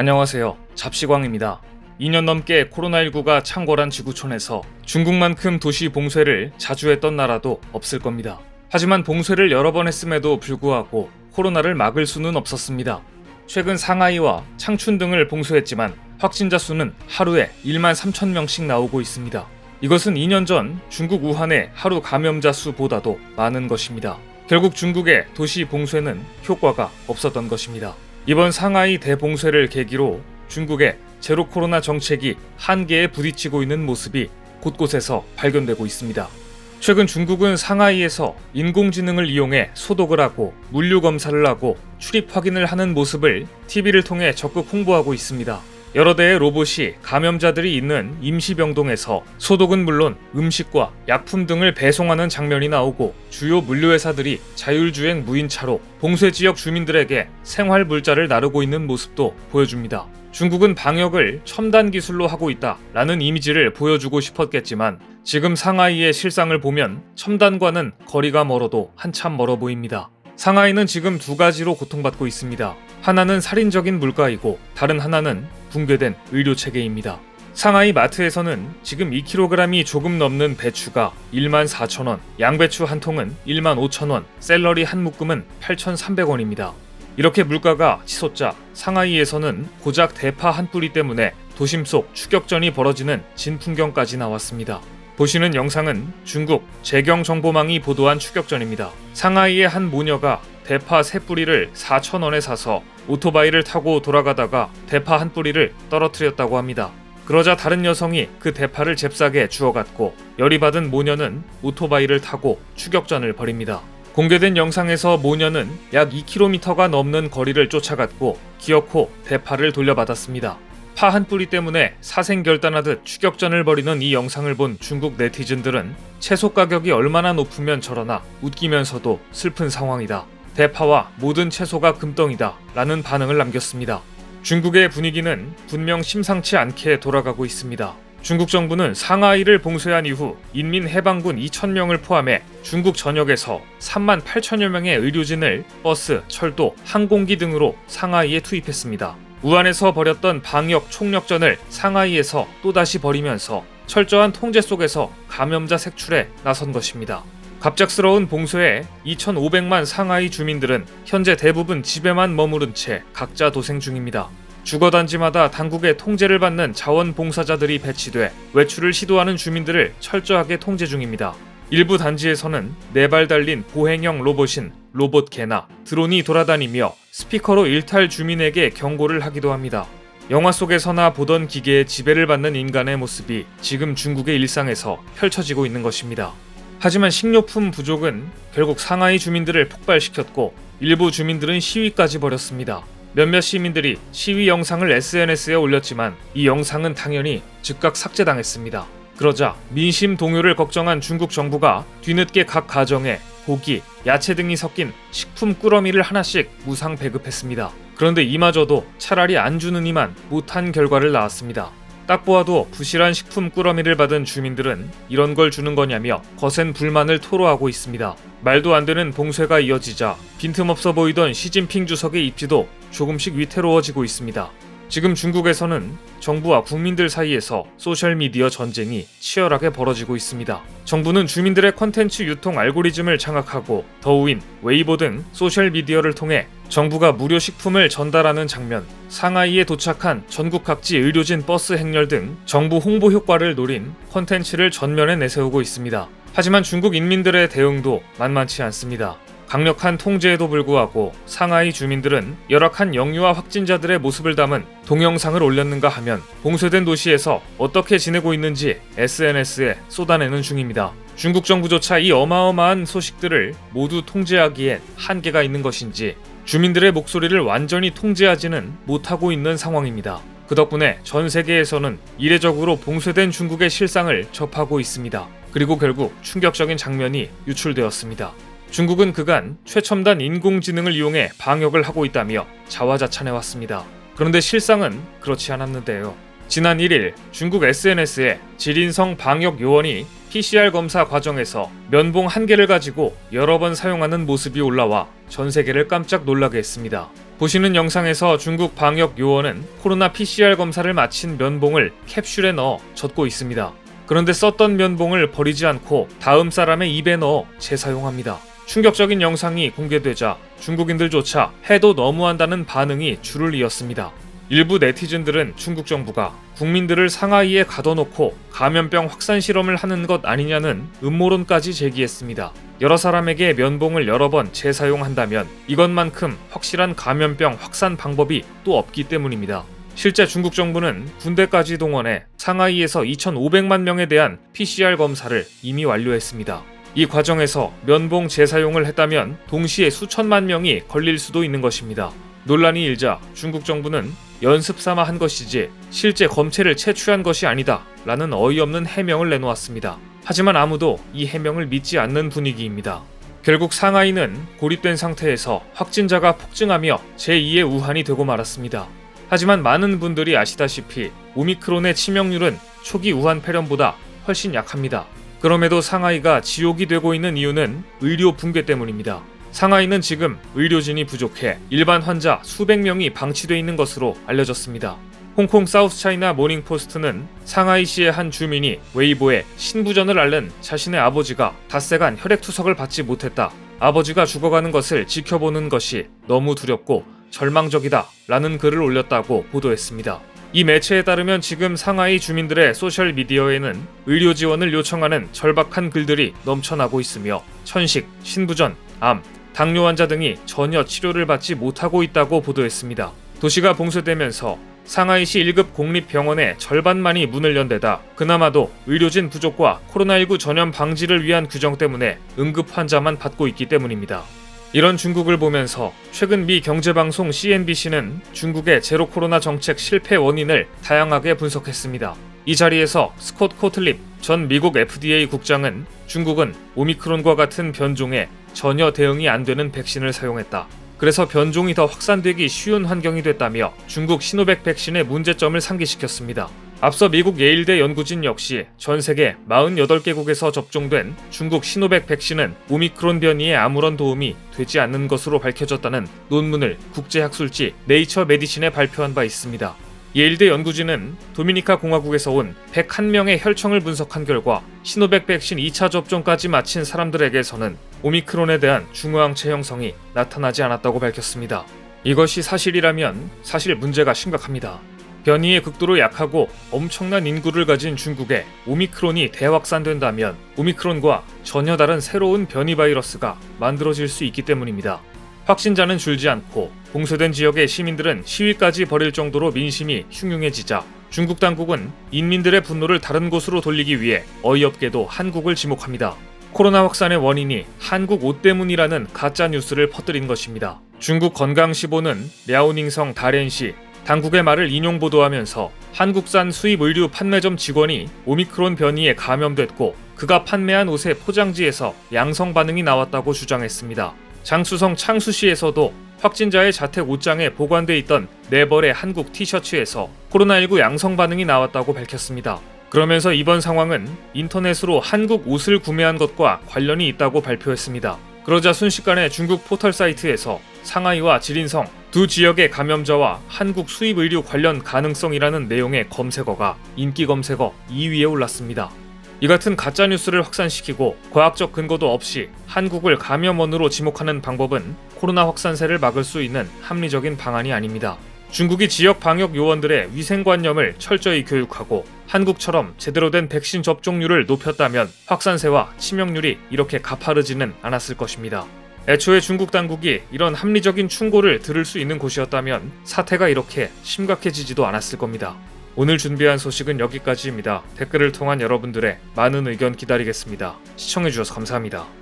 안녕하세요. 잡시광입니다. 2년 넘게 코로나19가 창궐한 지구촌에서 중국만큼 도시 봉쇄를 자주 했던 나라도 없을 겁니다. 하지만 봉쇄를 여러 번 했음에도 불구하고 코로나를 막을 수는 없었습니다. 최근 상하이와 창춘 등을 봉쇄했지만 확진자 수는 하루에 1만 3천 명씩 나오고 있습니다. 이것은 2년 전 중국 우한의 하루 감염자 수보다도 많은 것입니다. 결국 중국의 도시 봉쇄는 효과가 없었던 것입니다. 이번 상하이 대봉쇄를 계기로 중국의 제로 코로나 정책이 한계에 부딪히고 있는 모습이 곳곳에서 발견되고 있습니다. 최근 중국은 상하이에서 인공지능을 이용해 소독을 하고 물류 검사를 하고 출입 확인을 하는 모습을 TV를 통해 적극 홍보하고 있습니다. 여러 대의 로봇이 감염자들이 있는 임시병동에서 소독은 물론 음식과 약품 등을 배송하는 장면이 나오고 주요 물류회사들이 자율주행 무인차로 봉쇄 지역 주민들에게 생활 물자를 나르고 있는 모습도 보여줍니다. 중국은 방역을 첨단 기술로 하고 있다라는 이미지를 보여주고 싶었겠지만 지금 상하이의 실상을 보면 첨단과는 거리가 멀어도 한참 멀어 보입니다. 상하이는 지금 두 가지로 고통받고 있습니다. 하나는 살인적인 물가이고 다른 하나는 붕괴된 의료체계입니다. 상하이 마트에서는 지금 2kg이 조금 넘는 배추가 14,000원, 양배추 한 통은 15,000원, 샐러리 한 묶음은 8,300원입니다. 이렇게 물가가 치솟자 상하이에서는 고작 대파 한 뿌리 때문에 도심 속 추격전이 벌어지는 진풍경까지 나왔습니다. 보시는 영상은 중국 재경정보망이 보도한 추격전입니다. 상하이의 한 모녀가 대파 3뿌리를 4,000원에 사서 오토바이를 타고 돌아가다가 대파 한 뿌리를 떨어뜨렸다고 합니다. 그러자 다른 여성이 그 대파를 잽싸게 주워갔고 열이 받은 모녀는 오토바이를 타고 추격전을 벌입니다. 공개된 영상에서 모녀는 약 2km가 넘는 거리를 쫓아갔고 기어코 대파를 돌려받았습니다. 파 한 뿌리 때문에 사생결단하듯 추격전을 벌이는 이 영상을 본 중국 네티즌들은 채소 가격이 얼마나 높으면 저러나 웃기면서도 슬픈 상황이다. 대파와 모든 채소가 금덩이다 라는 반응을 남겼습니다. 중국의 분위기는 분명 심상치 않게 돌아가고 있습니다. 중국 정부는 상하이를 봉쇄한 이후 인민해방군 2,000명을 포함해 중국 전역에서 3만 8천여 명의 의료진을 버스, 철도, 항공기 등으로 상하이에 투입했습니다. 우한에서 벌였던 방역 총력전을 상하이에서 또다시 벌이면서 철저한 통제 속에서 감염자 색출에 나선 것입니다. 갑작스러운 봉쇄에 2,500만 상하이 주민들은 현재 대부분 집에만 머무른 채 각자 도생 중입니다. 주거단지마다 당국의 통제를 받는 자원봉사자들이 배치돼 외출을 시도하는 주민들을 철저하게 통제 중입니다. 일부 단지에서는 4발 달린 보행형 로봇인 로봇개나 드론이 돌아다니며 스피커로 일탈 주민에게 경고를 하기도 합니다. 영화 속에서나 보던 기계에 지배를 받는 인간의 모습이 지금 중국의 일상에서 펼쳐지고 있는 것입니다. 하지만 식료품 부족은 결국 상하이 주민들을 폭발시켰고 일부 주민들은 시위까지 벌였습니다. 몇몇 시민들이 시위 영상을 SNS에 올렸지만 이 영상은 당연히 즉각 삭제당했습니다. 그러자 민심 동요를 걱정한 중국 정부가 뒤늦게 각 가정에 고기, 야채 등이 섞인 식품 꾸러미를 하나씩 무상 배급했습니다. 그런데 이마저도 차라리 안 주느니만 못한 결과를 낳았습니다. 딱 보아도 부실한 식품 꾸러미를 받은 주민들은 이런 걸 주는 거냐며 거센 불만을 토로하고 있습니다. 말도 안 되는 봉쇄가 이어지자 빈틈없어 보이던 시진핑 주석의 입지도 조금씩 위태로워지고 있습니다. 지금 중국에서는 정부와 국민들 사이에서 소셜미디어 전쟁이 치열하게 벌어지고 있습니다. 정부는 주민들의 콘텐츠 유통 알고리즘을 장악하고 더우인 웨이보 등 소셜미디어를 통해 정부가 무료 식품을 전달하는 장면, 상하이에 도착한 전국 각지 의료진 버스 행렬 등 정부 홍보 효과를 노린 콘텐츠를 전면에 내세우고 있습니다. 하지만 중국 인민들의 대응도 만만치 않습니다. 강력한 통제에도 불구하고 상하이 주민들은 열악한 영유아 확진자들의 모습을 담은 동영상을 올렸는가 하면 봉쇄된 도시에서 어떻게 지내고 있는지 SNS에 쏟아내는 중입니다. 중국 정부조차 이 어마어마한 소식들을 모두 통제하기엔 한계가 있는 것인지 주민들의 목소리를 완전히 통제하지는 못하고 있는 상황입니다. 그 덕분에 전 세계에서는 이례적으로 봉쇄된 중국의 실상을 접하고 있습니다. 그리고 결국 충격적인 장면이 유출되었습니다. 중국은 그간 최첨단 인공지능을 이용해 방역을 하고 있다며 자화자찬해왔습니다. 그런데 실상은 그렇지 않았는데요. 지난 1일 중국 SNS에 지린성 방역 요원이 PCR 검사 과정에서 면봉 한 개를 가지고 여러 번 사용하는 모습이 올라와 전 세계를 깜짝 놀라게 했습니다. 보시는 영상에서 중국 방역 요원은 코로나 PCR 검사를 마친 면봉을 캡슐에 넣어 젖고 있습니다. 그런데 썼던 면봉을 버리지 않고 다음 사람의 입에 넣어 재사용합니다. 충격적인 영상이 공개되자 중국인들조차 해도 너무한다는 반응이 줄을 이었습니다. 일부 네티즌들은 중국 정부가 국민들을 상하이에 가둬놓고 감염병 확산 실험을 하는 것 아니냐는 음모론까지 제기했습니다. 여러 사람에게 면봉을 여러 번 재사용한다면 이것만큼 확실한 감염병 확산 방법이 또 없기 때문입니다. 실제 중국 정부는 군대까지 동원해 상하이에서 2,500만 명에 대한 PCR 검사를 이미 완료했습니다. 이 과정에서 면봉 재사용을 했다면 동시에 수천만 명이 걸릴 수도 있는 것입니다. 논란이 일자 중국 정부는 연습 삼아 한 것이지 실제 검체를 채취한 것이 아니다 라는 어이없는 해명을 내놓았습니다. 하지만 아무도 이 해명을 믿지 않는 분위기입니다. 결국 상하이는 고립된 상태에서 확진자가 폭증하며 제2의 우한이 되고 말았습니다. 하지만 많은 분들이 아시다시피 오미크론의 치명률은 초기 우한 폐렴보다 훨씬 약합니다. 그럼에도 상하이가 지옥이 되고 있는 이유는 의료 붕괴 때문입니다. 상하이는 지금 의료진이 부족해 일반 환자 수백 명이 방치돼 있는 것으로 알려졌습니다. 홍콩 사우스차이나 모닝포스트는 상하이시의 한 주민이 웨이보에 신부전을 앓는 자신의 아버지가 닷새간 혈액투석을 받지 못했다. 아버지가 죽어가는 것을 지켜보는 것이 너무 두렵고 절망적이다 라는 글을 올렸다고 보도했습니다. 이 매체에 따르면 지금 상하이 주민들의 소셜미디어에는 의료 지원을 요청하는 절박한 글들이 넘쳐나고 있으며 천식, 신부전, 암, 당뇨 환자 등이 전혀 치료를 받지 못하고 있다고 보도했습니다. 도시가 봉쇄되면서 상하이시 1급 공립병원의 절반만이 문을 연 데다 그나마도 의료진 부족과 코로나19 전염 방지를 위한 규정 때문에 응급 환자만 받고 있기 때문입니다. 이런 중국을 보면서 최근 미 경제방송 CNBC는 중국의 제로 코로나 정책 실패 원인을 다양하게 분석했습니다. 이 자리에서 스콧 코틀립 전 미국 FDA 국장은 중국은 오미크론과 같은 변종에 전혀 대응이 안 되는 백신을 사용했다. 그래서 변종이 더 확산되기 쉬운 환경이 됐다며 중국 시노백 백신의 문제점을 상기시켰습니다. 앞서 미국 예일대 연구진 역시 전 세계 48개국에서 접종된 중국 시노백 백신은 오미크론 변이에 아무런 도움이 되지 않는 것으로 밝혀졌다는 논문을 국제학술지 네이처 메디신에 발표한 바 있습니다. 예일대 연구진은 도미니카 공화국에서 온 101명의 혈청을 분석한 결과 시노백 백신 2차 접종까지 마친 사람들에게서는 오미크론에 대한 중후항체 형성이 나타나지 않았다고 밝혔습니다. 이것이 사실이라면 사실 문제가 심각합니다. 변이에 극도로 약하고 엄청난 인구를 가진 중국에 오미크론이 대확산된다면 오미크론과 전혀 다른 새로운 변이 바이러스가 만들어질 수 있기 때문입니다. 확진자는 줄지 않고 봉쇄된 지역의 시민들은 시위까지 벌일 정도로 민심이 흉흉해지자 중국 당국은 인민들의 분노를 다른 곳으로 돌리기 위해 어이없게도 한국을 지목합니다. 코로나 확산의 원인이 한국 옷 때문이라는 가짜 뉴스를 퍼뜨린 것입니다. 중국 건강시보는 랴오닝성 다렌시 당국의 말을 인용 보도하면서 한국산 수입 의류 판매점 직원이 오미크론 변이에 감염됐고 그가 판매한 옷의 포장지에서 양성 반응이 나왔다고 주장했습니다. 장수성 창수시에서도 확진자의 자택 옷장에 보관돼 있던 4벌의 한국 티셔츠에서 코로나19 양성 반응이 나왔다고 밝혔습니다. 그러면서 이번 상황은 인터넷으로 한국 옷을 구매한 것과 관련이 있다고 발표했습니다. 그러자 순식간에 중국 포털 사이트에서 상하이와 지린성 두 지역의 감염자와 한국 수입 의류 관련 가능성이라는 내용의 검색어가 인기 검색어 2위에 올랐습니다. 이 같은 가짜뉴스를 확산시키고 과학적 근거도 없이 한국을 감염원으로 지목하는 방법은 코로나 확산세를 막을 수 있는 합리적인 방안이 아닙니다. 중국이 지역 방역 요원들의 위생관념을 철저히 교육하고 한국처럼 제대로 된 백신 접종률을 높였다면 확산세와 치명률이 이렇게 가파르지는 않았을 것입니다. 애초에 중국 당국이 이런 합리적인 충고를 들을 수 있는 곳이었다면 사태가 이렇게 심각해지지도 않았을 겁니다. 오늘 준비한 소식은 여기까지입니다. 댓글을 통한 여러분들의 많은 의견 기다리겠습니다. 시청해주셔서 감사합니다.